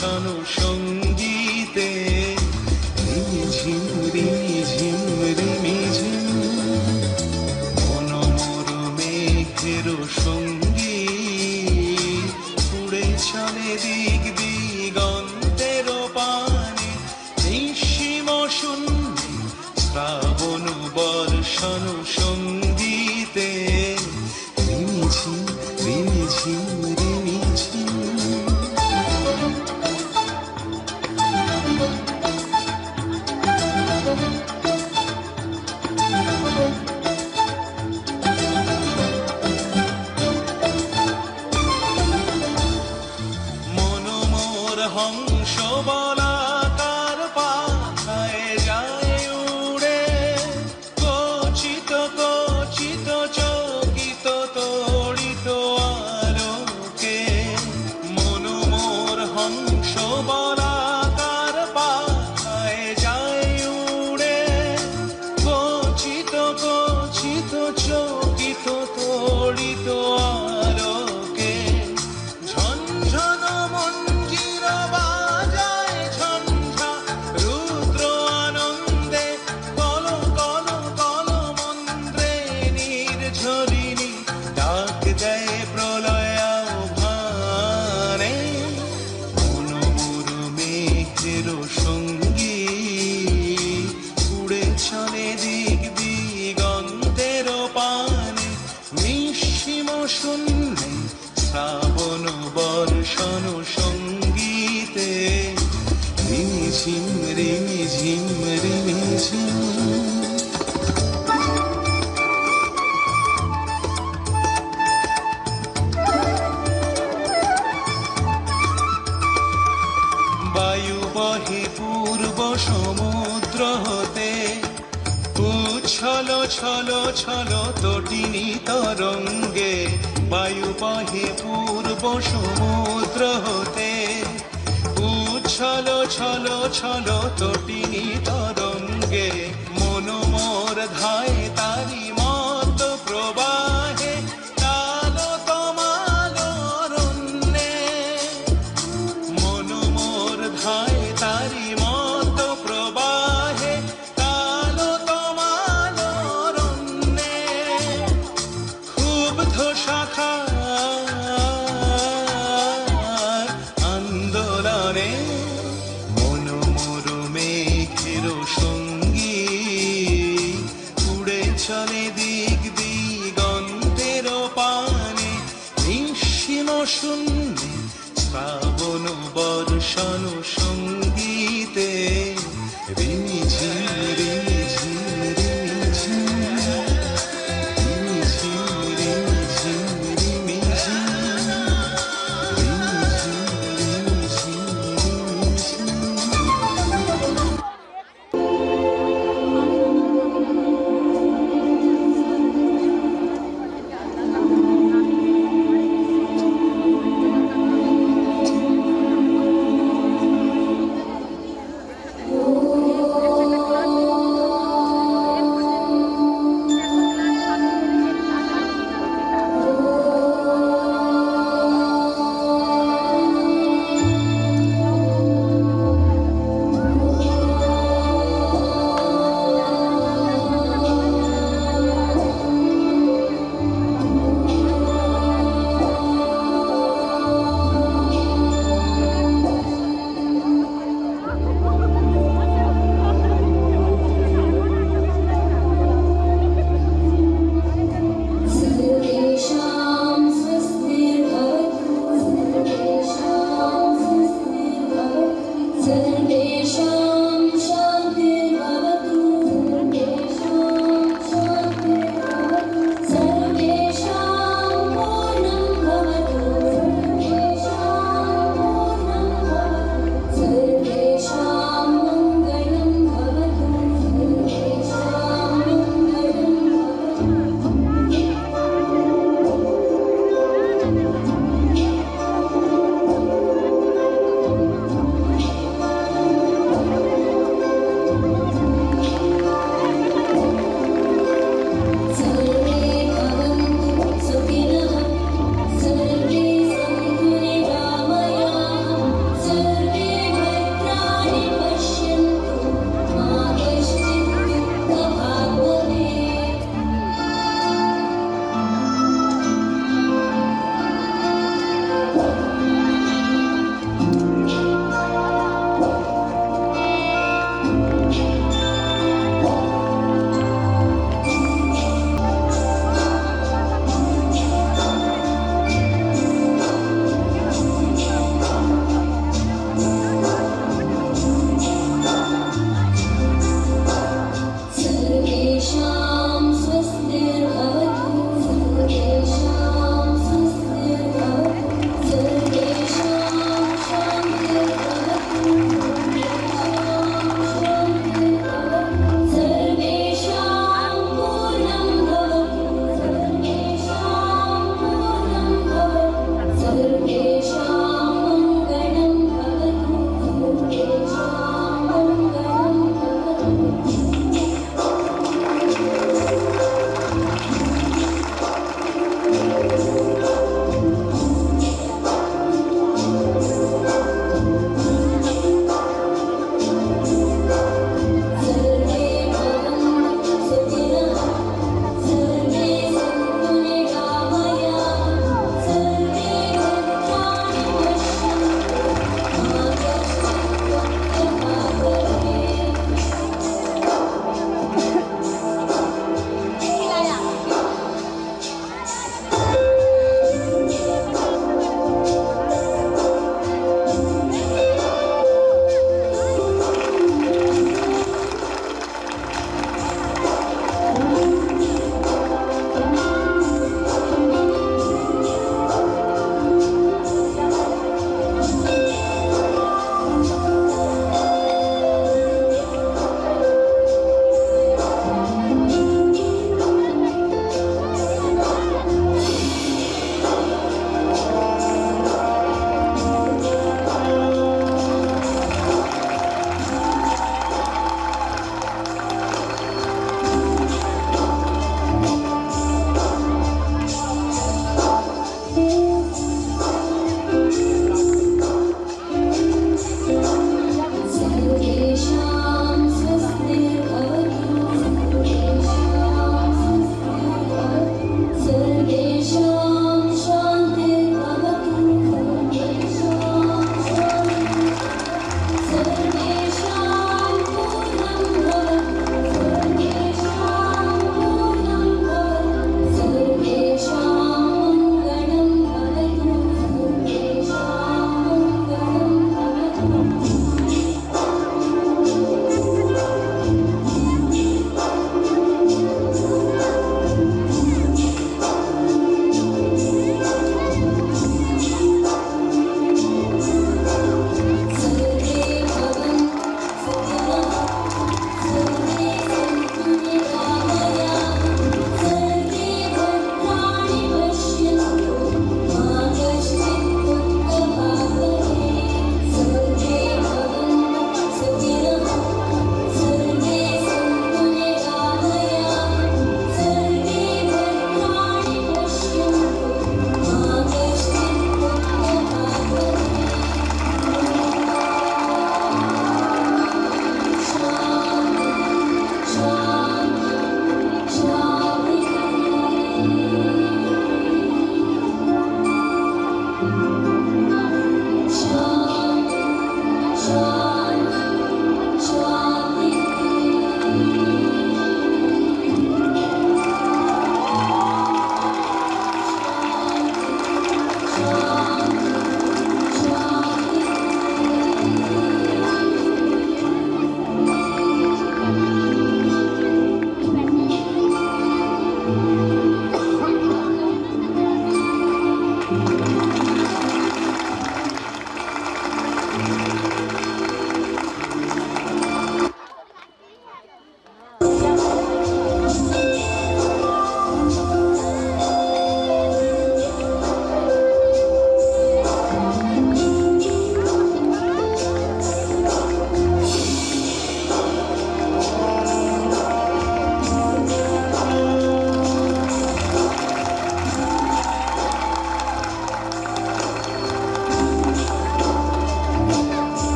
বর্ষণ সঙ্গীতে রিমিঝিম রিমিঝিম রিমিঝিম মনোমর মেঘের সঙ্গীত উড়ে চলে দিক দিগন্তের পানে নিঃসীম শূন্যে শ্রাবণ বর্ষণ সঙ্গীতে রিমিঝিম রিমিঝিম রিমিঝিম। মনোমর হংস বলাকার পাখায় যায় উড়ে কচিত কচিত চকিত তড়িত আলোকে মনোমর হংস বলাকার পাখায় যায় উড়ে কচিত কচিত চকিত তড়িত আলোকে ঝনঝন মঞ্জির বাজায় ঝঞ্ঝা রুদ্র আনন্দে কল কল কল মন্ত্রে নির্ঝরিণী ডাক দেয় প্রলয় আহ্বানে মনোমর মেঘের সঙ্গীত উড়ে চলে দিক দিগন্তের পানে নিঃসীম শূন্যে শ্রাবণ বর্ষণ সঙ্গীতে রিমিঝিম রিমিঝিম রিমিঝিম। বায়ু বহে পূর্ব সমুদ্র হতে উচ্ছল ছল ছল তটিনী তরঙ্গে বায়ু বহে পূর্ব সমুদ্র হতে উচ্ছল ছল ছল তটিনী তরঙ্গে মনোমর ধায় তারি মত প্রবাহে কালো তমাল অরণ্যে মনোমর ধায় তারি মত প্রবাহে কালো তমাল অরণ্যে ক্ষুব্ধ শাখার আন্দোলনে মনোমর মেঘের সঙ্গীত উড়ে চলে দিক দিগন্তের পানে নিঃসীম শূন্যে শ্রাবণ বর্ষণ সঙ্গীতে রিমিঝিম রিমিঝিম রিমিঝিম রিমিঝিম রিমিঝিম রিমিঝিম রিমিঝিম রিমিঝিম।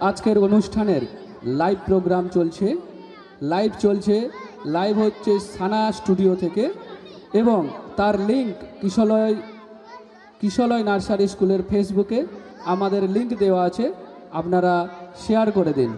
আজকের অনুষ্ঠানের লাইভ প্রোগ্রাম চলছে, লাইভ হচ্ছে সানা স্টুডিও থেকে, এবং তার লিংক কিশলয় নার্সারি স্কুলের ফেসবুকে আমাদের লিংক দেওয়া আছে, আপনারা শেয়ার করে দিন।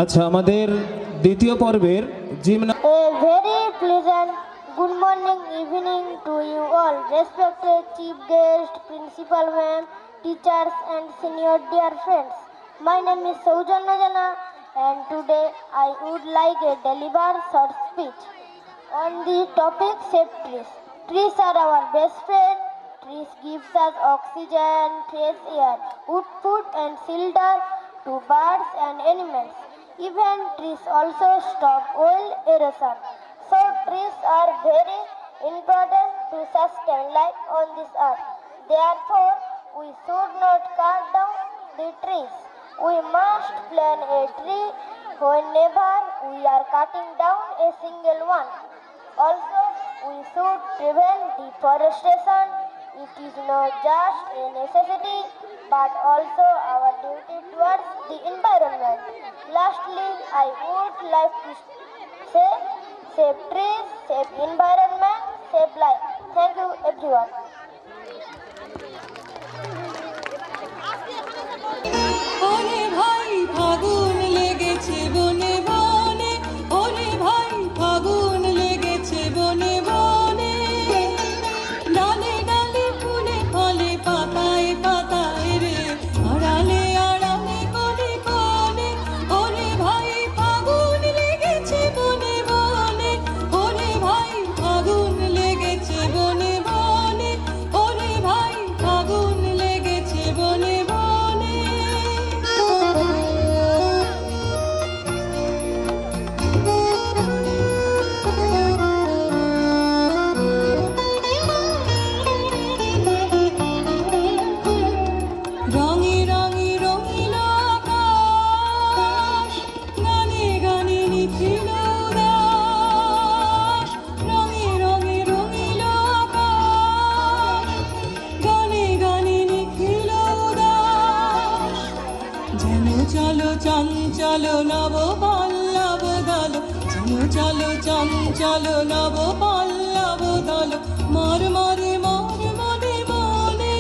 আচ্ছা, আমাদের দ্বিতীয় পর্বের A very pleasant good morning, evening to you all, respected chief guest, principal ma'am, teachers and senior dear friends. My name is Saujanna Jana and today I would like to deliver short speech on the topic save trees. Trees are our best friend. Trees gives us oxygen, fresh air, wood, food and shelter to birds and animals. Even trees also stop oil erosion. So trees are very important to sustain life on this earth. Therefore, we should not cut down the trees. We must plant a tree whenever we are cutting down a single one. Also, we should prevent deforestation. It is not just a necessity but also our duty towards the environment. Lastly, I would like to say, save trees, save environment, save life. Thank you everyone. ওরে ভাই ফাগুন লেগেছে বনে বনে, ওরে ভাই ফাগুন লেগেছে বনে বনে, ডালে ডালে ফুলে ফলে পাতায় পাতায় রে, আড়ালে আড়ালে কোণে কোণে, ওরে ভাই ফাগুন লেগেছে বনে বনে, ওরে ভাই ফাগুন লেগেছে বনে বনে, ওরে ভাই ফাগুন লেগেছে বনে বনে। রঙে রঙে রঙিল আকাশ, গানে গানে নিখিল উদাস, রঙে রঙে রঙিল আকাশ, গানে গানে নিখিল উদাস, যেন চলো চঞ্চল নব পল্লব দল, যেন চলো চঞ্চল নব পল্লব দল, মর মরে মর মনে মনে,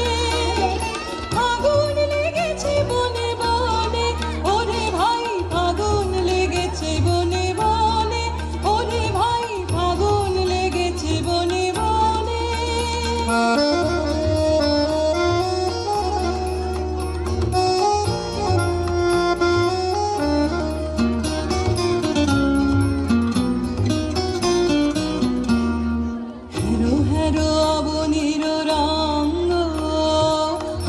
ফাগুন লেগেছে বনে বনে, ওরে ভাই ফাগুন লেগেছে বনে বনে, ওরে ভাই ফাগুন লেগেছে বনে বনে। হেরো হেরো অবনীর রঙ্গ,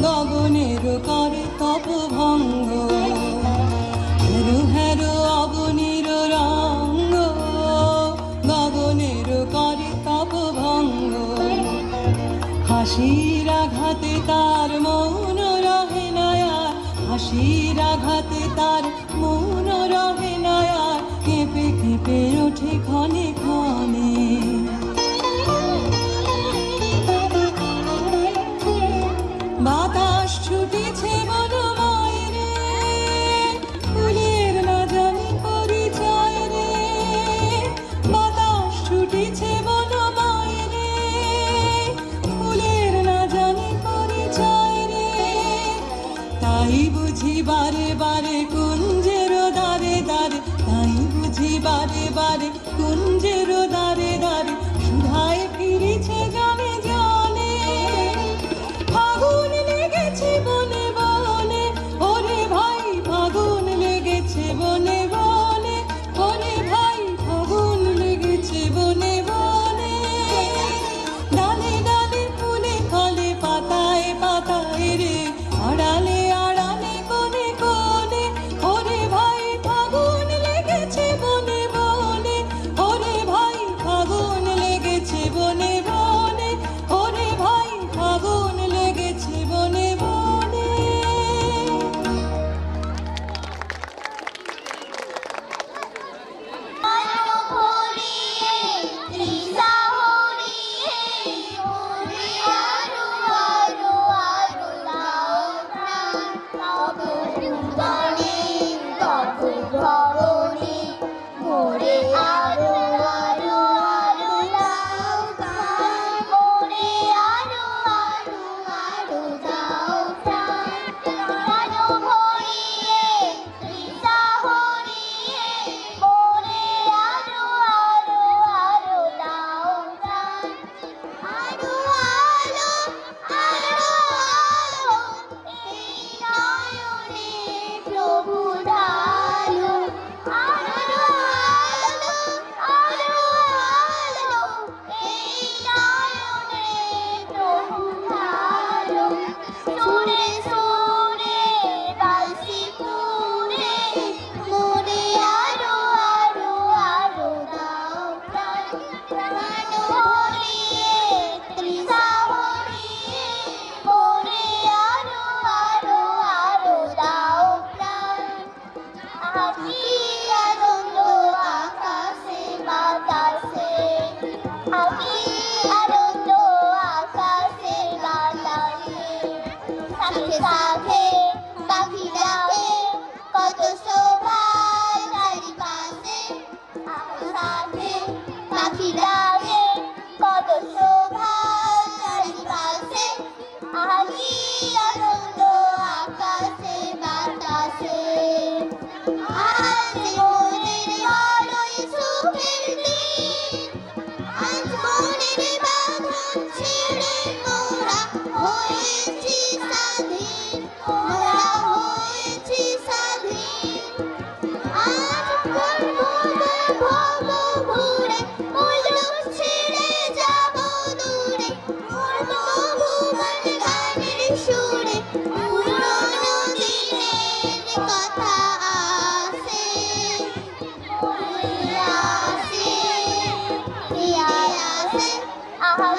গগনের করে তপ ভঙ্গ, হেরো হেরো অবনীর রঙ্গ, গগনের করে তপ ভঙ্গ, হাসির আঘাতে তার মৌন রহে না আর, হাসির আঘাতে তার মৌন রহে না আর, কেঁপে কেঁপে ওঠে ক্ষণে ক্ষণে। বাতাস ছুটেছে বনময় রে, ফুলের না জানি পরিচয় রে, বাতাস ছুটেছে বনময় রে, ফুলের না জানি পরিচয় রে, তাই বুঝি বারে বারে কুঞ্জের দ্বারে দ্বারে, তাই বুঝি বারে বারে কুঞ্জের দ্বারে দ্বারে,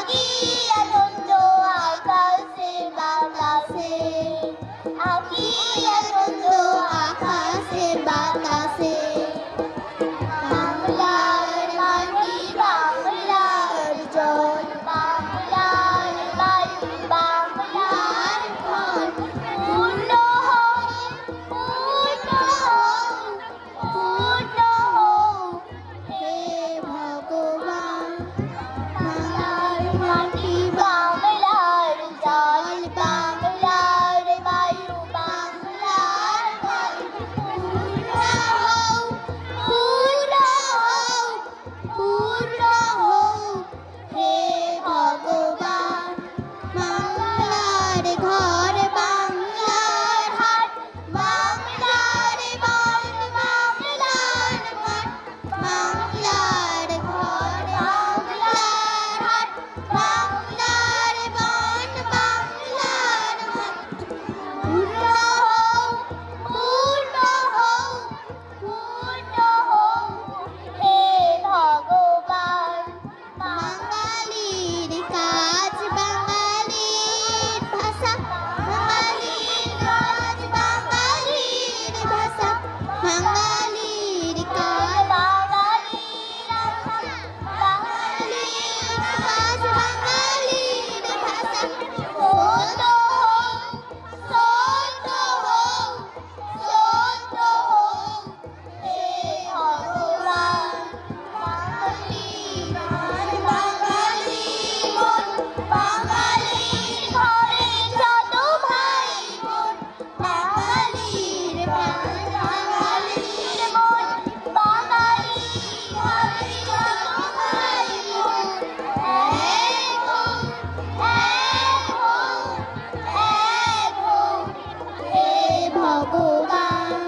কি আনন্দ আকাশে বাতাসে, কি আনন্দ আকাশে বাতাসে। বাংলার মাটি, বাংলার জল, বাংলার বায়ু, বাংলার ফল, পূর্ণ হোক, পূর্ণ হোক, পূর্ণ হোক হে ভগবান। বাংলার মাটি, বাংলার জল, বাংলার বায়ু, বাংলার ফল, পূর্ণ হোক, পূর্ণ হোক, পূর্ণ হোক হে ভগবান। বাংলার ঘর, বাংলার হাট, বাংলার বন, বাংলার মাঠ, বাংলার ঘর, বাংলার হাট, বাংলার বন, বাংলার মাঠ, পূর্ণ হোক, পূর্ণ হোক, পূর্ণ হোক হে ভগবান। বাঙালির কাজ, বাঙালির ভাষা, বাঙালির কাজ, বাঙালির ভাষা, বাঙালির কাজ, বাঙালির আশা, বাঙালির কাজ, বাঙালির ভাষা। সত্য হোক, সত্য হোক, সত্য হোক হে ভগবান। বাঙালির গান, বাঙালির মন, বাঙালির ঘরে যত ভাই বোন, বাঙালির প্রাণ, বাঙালির মন, বাঙালির ঘরে যত ভাই বোন। এক হোক, এক হোক, এক হোক হে ভগবান।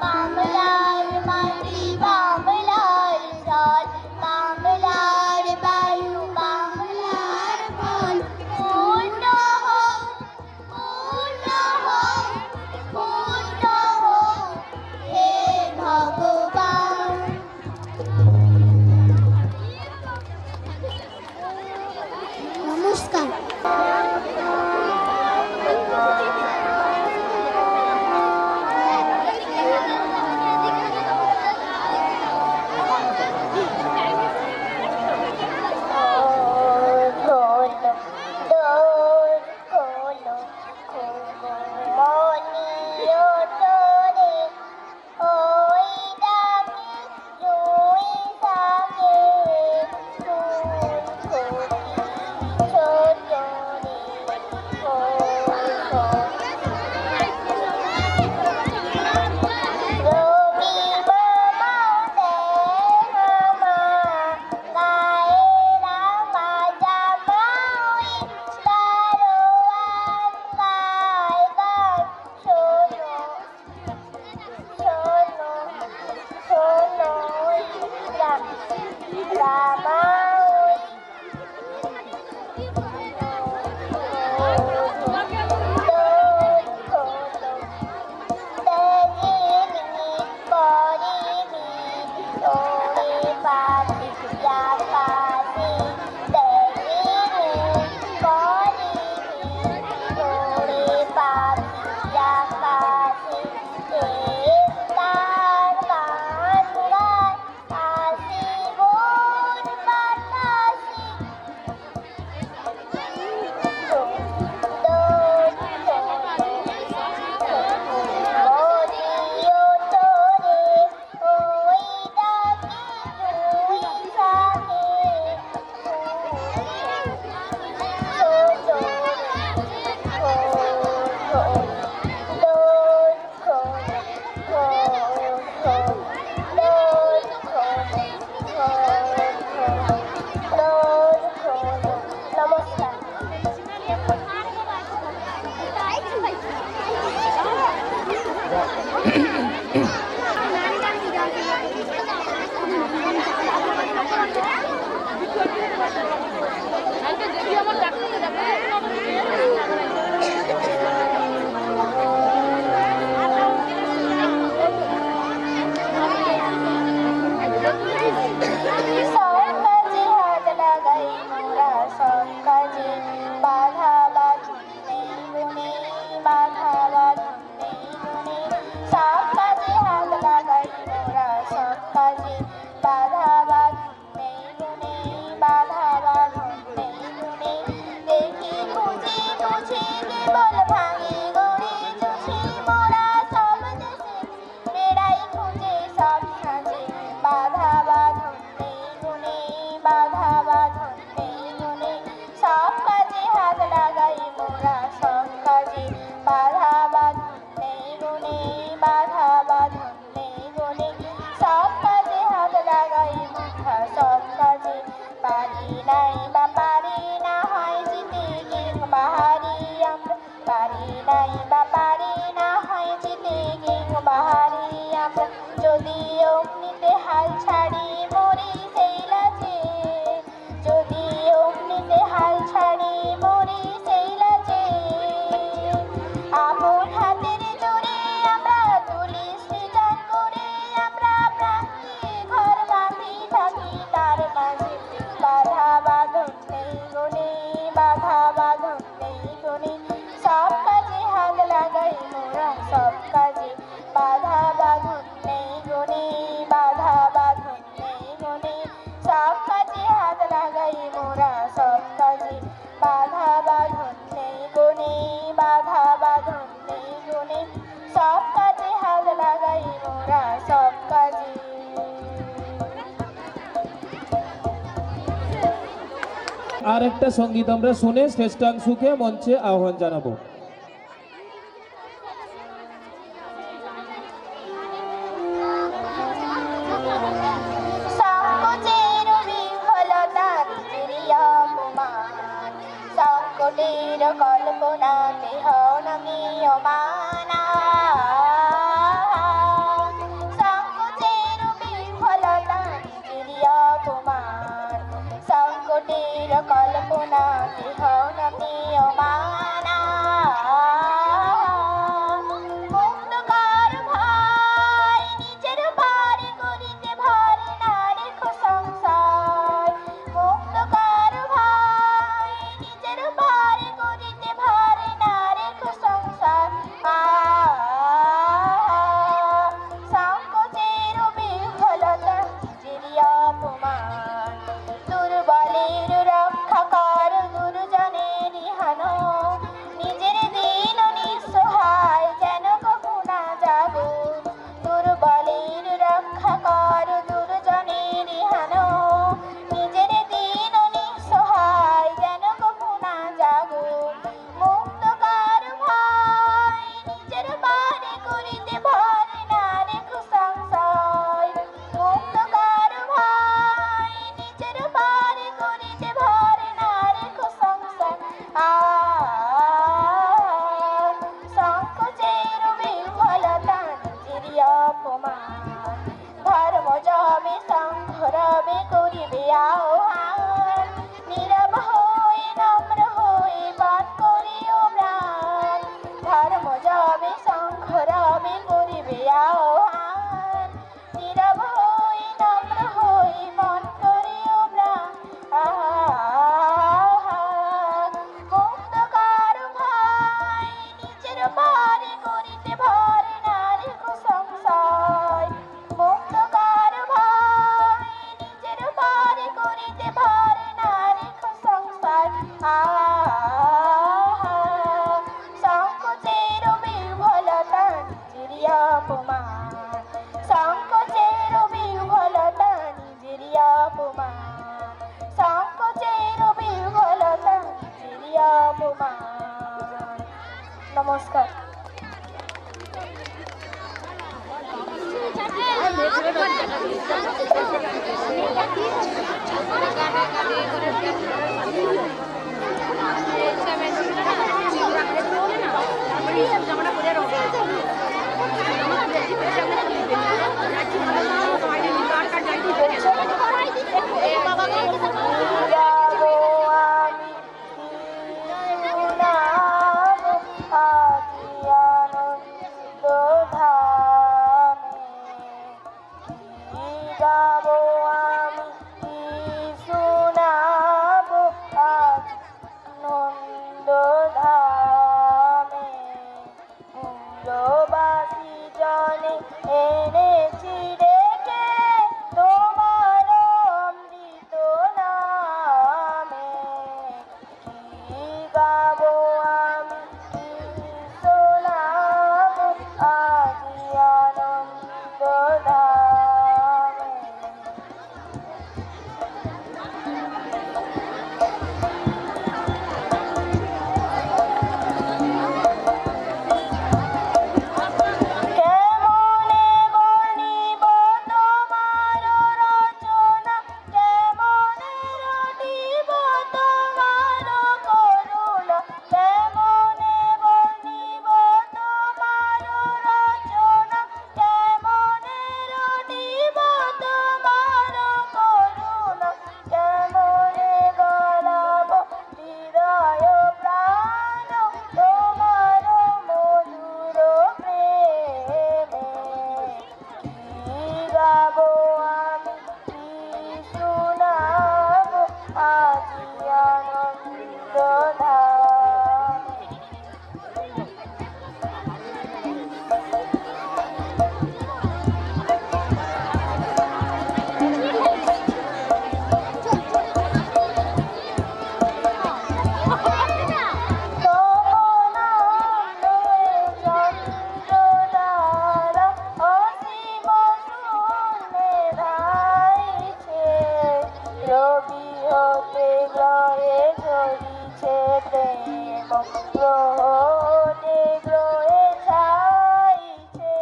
বাংলার মাটি, বাংলার জল, বাংলার বায়ু, বাংলার ফল, পূর্ণ হোক, পূর্ণ হোক, পূর্ণ হোক হে ভগবান। নমস্কার। খোলো দোর খোলো, মনিও তোরে, ওই ডাকে রুই থাকে, ফুল ফুটি ছোট রে, রবি মামা দেহামা, গায়ে রাঙা জামা, ওই দারোয়ান গায় গান, শোনো, শোনো, শোনো ওই রামা, ওই দোর খোলো, তেজিনিত পরিমিত ওরে পাখি আকাশে, তেজিনিত পরিমিত ওরে পাখি আকাশে, তার গান গায় আসি বোন বাতাসে। বল ভাঙি গড়ি চুষি মোরা সব দেশে বেড়াই খুঁজে সব সাজে বাধা বাঁধন নেই গুণে বাধা বাঁধন নেই গুণে সব কাজে হাত লাগাই মোরা সব কাজে বাধা বাঁধন নেই গুণে বাধা বাঁধন নেই গুণে সব কাজে হাত লাগাই মোরা সব কাজে পারি নাই বা পারি না হয় জিতে কিংবা হারি আমরা পারি নাই বা পারি না হয় জিতে কিংবা হারি আমরা যদি অমনিতে হাল ছাড়ি মরি সেই লাজে যদি অমনিতে হাল ছাড়ি মরি সেই লাজে আপন হাতের জোরে আমরা তুলি সৃজন করে আমরা প্রান্তে ঘর বাঁধি থাকি তার মাঝে বাধা বাঁধন নেই গুণে বাধা বাঁধন নেই গুণে সব কাজে হাত লাগাই মোরা সব কাজে বাধা বাঁধন নেই গুণে বাধা বাঁধন নেই গুণে সব কাজে হাত লাগাই মোরা সব কাজে বাধা বাঁধন নেই গুণে বাধা বাঁধন নেই গুণে সব কাজে হাত লাগাই মোরা সব কাজে। আর একটা সঙ্গীত আমরা শুনে শ্রেষ্ঠাংশুকে মঞ্চে আহ্বান জানাবো। সংকোচের বিফলতা নিজেরই অপমান সংকটের কল্পনাতে হও নামিয়মানা সংকোচের বিফলতা নিজেরই অপমান সংকটের কল্পনাতে হও নামিয়মানা মুক্তকার ভাই নিজের ভারে করিতে ভারে না রেখো সংসার মুক্তকার ভাই নিজের ভারে করিতে ভারে না রেখো সংসার সংকোচের বিফলতা নিজেরই অপমান দুর্বলের রক্ষা কর দুর্জনের হানো নিজের দিন নিঃসহায় যেন কভু না জাগো দুর্বলের রক্ষা কর দুর্জনের হানো নিজের দিন নিঃসহায় যেন কভু না জাগো মুক্তকার ভাই নিজের বারে করিতে ভারে না রেখো সংসার মুক্তকার ভাই নিজের বারে করিতে ভারে না রেখো সংসার সংকোচের বিফলতা নিজেরই অপমান ধর্ম যাবে সংঘ রবে করিবে আহ্বান নীরব হয়ে নম্র হয়ে পাঠ করিও প্রাণ ধর্ম যাবে সংঘ রবে করিবে আহ্বান নীরব হয়ে নম্র হয়ে মন করিও প্রাণ মুক্তকার ভাই নিজের বারে করিতে ভারে না রেখো সংসার মুক্তকার ভাই নিজের বারে করিতে ভারে না রেখো সংসার সংকোচের বিফলতা নিজেরই অপমান সংকোচের বিফলতা নিজেরই অপমান সংকোচের বিফলতা নিজেরই অপমান। নমস্কার। গাবো আমি কি শোনাবো গ্রহতে গ্রহে ছাইছে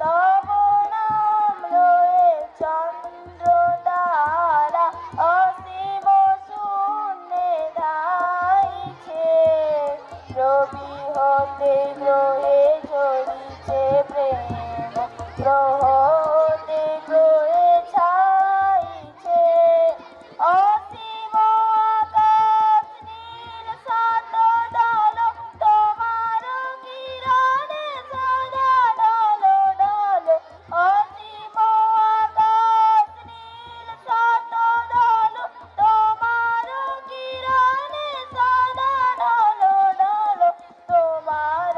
তব নাম লয়ে চন্দ্র তারা অসীম শূন্যে ধাইছে রবি হতে গ্রহে ঝরিছে প্রেম গ্রহতে গ্রহে ছাইছে অসীম আকাশ নীল সাত দল তোমার কিরণে সদা ঢল ঢল অসীম আকাশ নীল সাত দল তোমার কিরণে সদা ঢল ঢল তোমার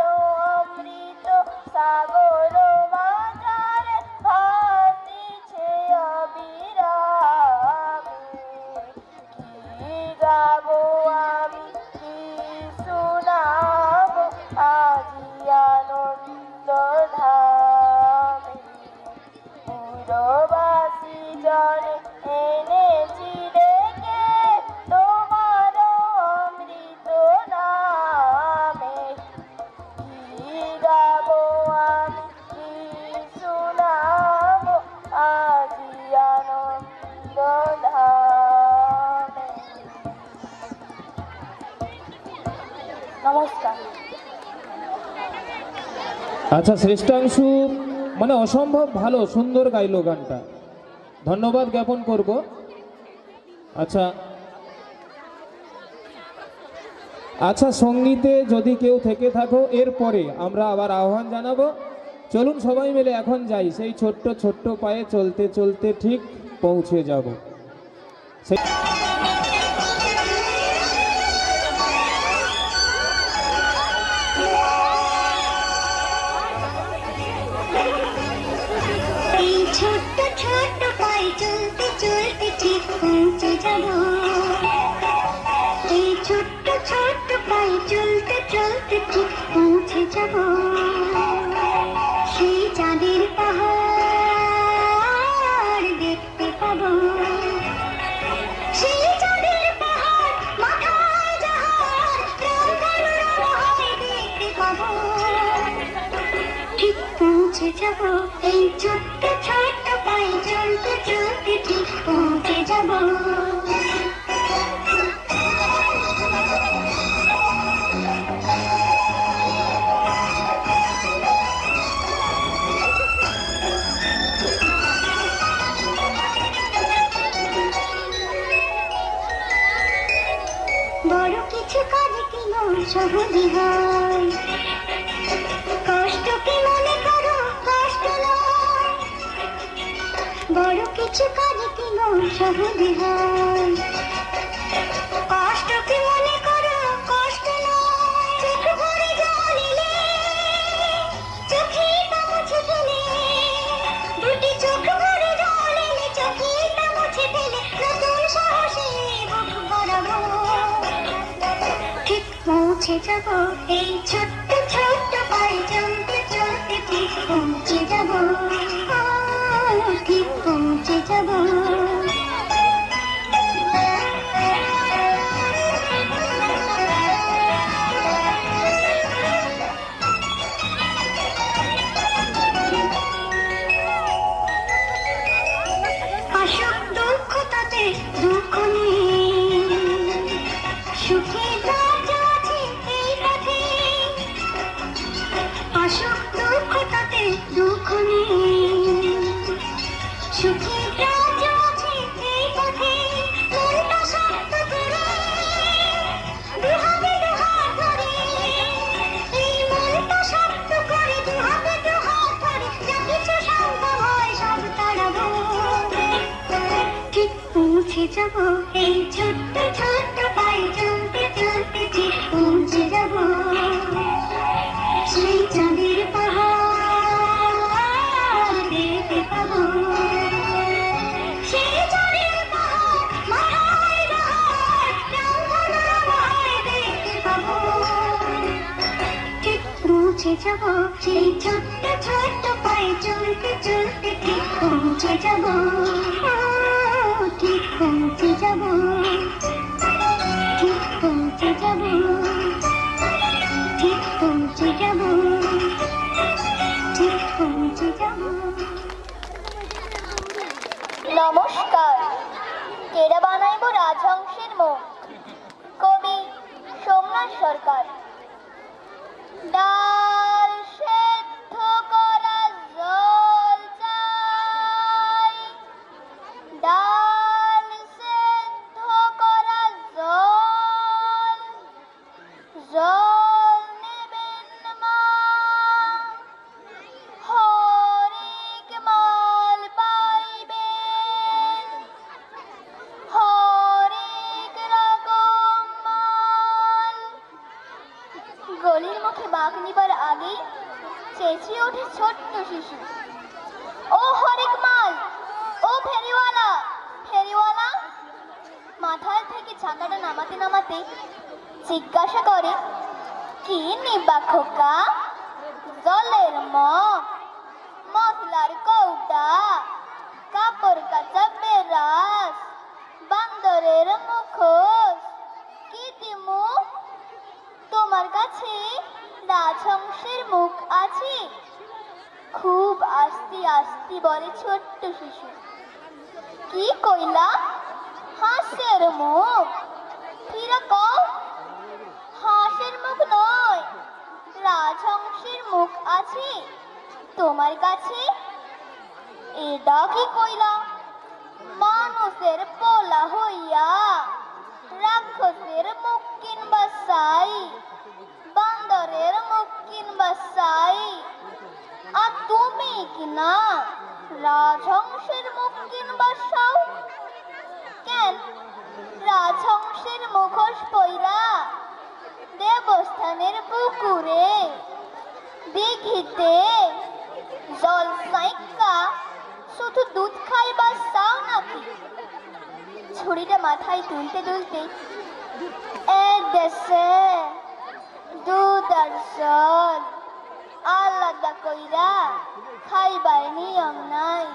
অমৃত সাগর মাঝারে ভাসিছে অবিরামে কি গাবো আমি কি শুনাবো আজি আনন্দ ধামে পুরবাসী জনে এনেছি ডেকে তোমার অমৃত নামে কি গাবো আমি কি শুনাবো আজি আনন্দ ধামে নমস্কার। আচ্ছা, শ্রেষ্ঠাংশু মানে অসম্ভব ভালো, সুন্দর গাইলো গানটা, ধন্যবাদ জ্ঞাপন করব। আচ্ছা আচ্ছা, সঙ্গীতে যদি কেউ থেকে থাকো এরপরে আমরা আবার আহ্বান জানাবো। চলুন সবাই মিলে এখন যাই, সেই ছোট্ট ছোট্ট পায়ে চলতে চলতে ঠিক পৌঁছে যাব। এই ছোট্ট ছোট্ট পায়ে চলতে চলতে ঠিক পৌঁছে যাব এই ছোট্ট ছোট্ট পায়ে চলতে চলতে ঠিক পৌঁছে যাব সেই চাঁদের পাহাড় দেখতে পাবো সেই চাঁদের পাহাড় মাথায় যাহার দেখতে পাবো ঠিক পৌঁছে যাব এই ছোট্ট ছোট্ট পায়ে চলতে চলতে ঠিক পৌঁছে যাব বড় কিছু কাজে কি মন সহজে হয় কষ্ট কি মনে করো কষ্ট নয় বড় কিছু কাজে কি মন সহজে হয় কষ্ট কি মনে করো কষ্ট নয় চোখ ভরে জল এলে চোখেটা মুছে ফেলে দুটি চোখ ভরে জল এলে চোখেটা মুছে ফেলে নতুন সাহসে বুক বাড়াবো ঠিক পৌঁছে যাব এই ছোট্ট ছোট্ট পায়ে চলতে চলতে ঠিক পৌঁছে যাব ঠিক পৌঁছে যাব আসুক দুঃখ তাতে দুঃখ নেই সুখে রাজা আছে এই পথে আসুক দুঃখ তাতে দুঃখ নেই সুখে রাজা আছে এই পথে মনটা শক্ত করে দুহাতে দুহাত ধরে এই মনটা শক্ত করে দুহাতে দুহাত ধরে যা কিছু সম্ভব হয় সব তাড়াবো ঠিক পৌঁছে যাব এই ছোট্ট ছোট্ট পায়ে চলতে চলতে ঠিক পৌঁছে যাব সেই চাঁদের পাহাড় দেখতে পাবো সেই চাঁদের পাহাড় মাথায় যাহার রংধনুর দেখতে পাবো ঠিক পৌঁছে যাব সেই ছোট্ট ছোট্ট পায়ে চলতে চলতে ঠিক পৌঁছে যাব ঠিক পৌঁছে যাব ঠিক পৌঁছে যাব সরকার। ডাল সেদ্ধ করা জল চাই, ডাল সেদ্ধ করা জল, জল নেবেন মা, হরেক মাল পাইবেন, হরেক রকম মাল। গলির মুখে বাঘ নিবার আগেই চেঁচিয়ে ওঠে ছোট্ট শিশু, ও হরেক মাল, ও ফেরিওয়ালা, ফেরিওয়ালা। মাথার থেকে ছাতাটা নামাতে নামাতে জিজ্ঞাসা করে, কি নিবা খোকা? জলের মগ, মশলার কৌটা, কাপড় কাচা বেরাস, বান্দরের মুখোশ, কি দিমু? তোমার কাছে রাজহংসের মুখ আছে? খুব আস্তে আস্তে বলে ছোট্ট শিশু। কি কইলা? হাঁসের মুখ। ফিরে কও, হাঁসের মুখ নয়, রাজহংসের মুখ আছে তোমার কাছে? এটা কি কইলা? মানুষের পোলা হইয়া রাক্ষসের মুখ কিনবা চাই, বান্দরের মুখ কিনবা চাই, আর তুমি কিনা রাজহংসের মুখ কিনবা চাও? কেন? রাজহংসের মুখোশ পইরা দেবস্থানের পুকুরে দিঘিতে জল সাইকা শুধু দুধ খাইবা চাও নাকি? ছুরিটা মাথায় তুলতে তুলতে এক দেশে দুধ আর জল আলাদা কইরা খাইবার নিয়ম নাই।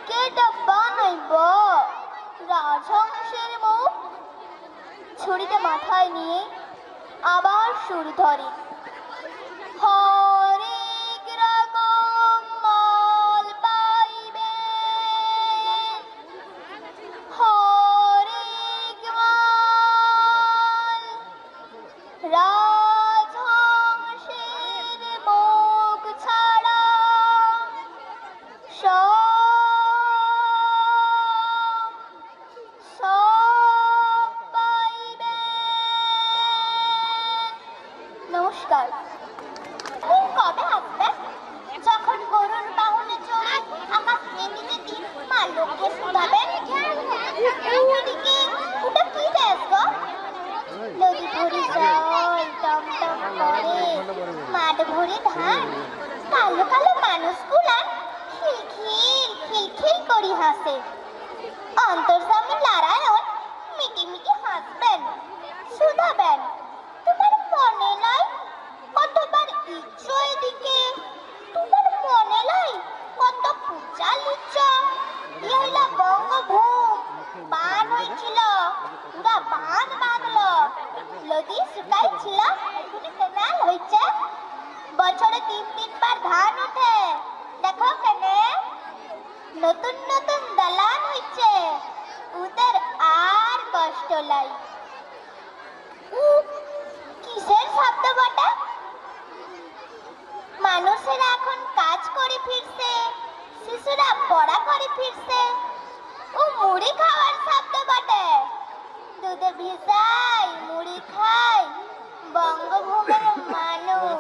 কেটা বানাইব রাজহংসের মুখ? ছুরিটা মাথায় নিয়ে আবার সুর ধরে, হরেক রকম মাল পাইবেন, হরেক মাল, রাজহংসের মুখ ছাড়া সব পাইবেন। নমস্কার। তুমি কবে আসবে? যখন গরুর বাহনে চড়ে আকাশ এদিকে দিন মা লোককে শুধাবেন। ওদিকে ওটা কি দেশ গো? নদী ভরি জল টমটম করে, মাঠ ভরে ধান, কালো কালো মানুষগুলান খিলখিল খিলখিল করি হাসে। অন্তর্যামী নারায়ণ মিটি মিটি হাসবেন, শুধাবেন, তোমার মনে নাই কতবার ইচ্ছো এদিকে? তোমার মনে নাই কত পূজা লিচ্ছ? ইহলা বঙ্গভূম বান হয়েছিল, পুরা বান বাঁধলো, নদী শুকাইছিল, এখনই কেনাল হয়েছে। বছরে 3-3 বার ধান ওঠে, দেখো কেনে? নতুন নতুন দালান হয়েছে, ওদের আর কষ্ট লাই। কিসের শব্দ বটে? মানুষেরা এখন কাজ করে ফিরছে, শিশুরা পড়া করে ফিরছে। ও মুড়ি খাওয়ার শব্দ বটে। দুধে ভিজাই মুড়ি খাই বঙ্গভূমের মানুষ।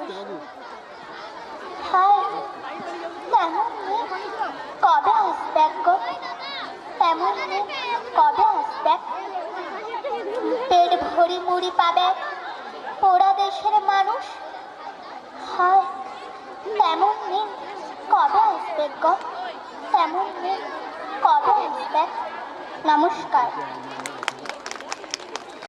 হায়, তেমন মেয়ে কবে আসবে গো? তেমন মেয়ে কবে আসবে? পেট ভরি মুড়ি পাবে পোড়া দেশের মানুষ। হায়, তেমন দিন কবে আসবে গো? তেমন দিন কবে আসবে? নমস্কার।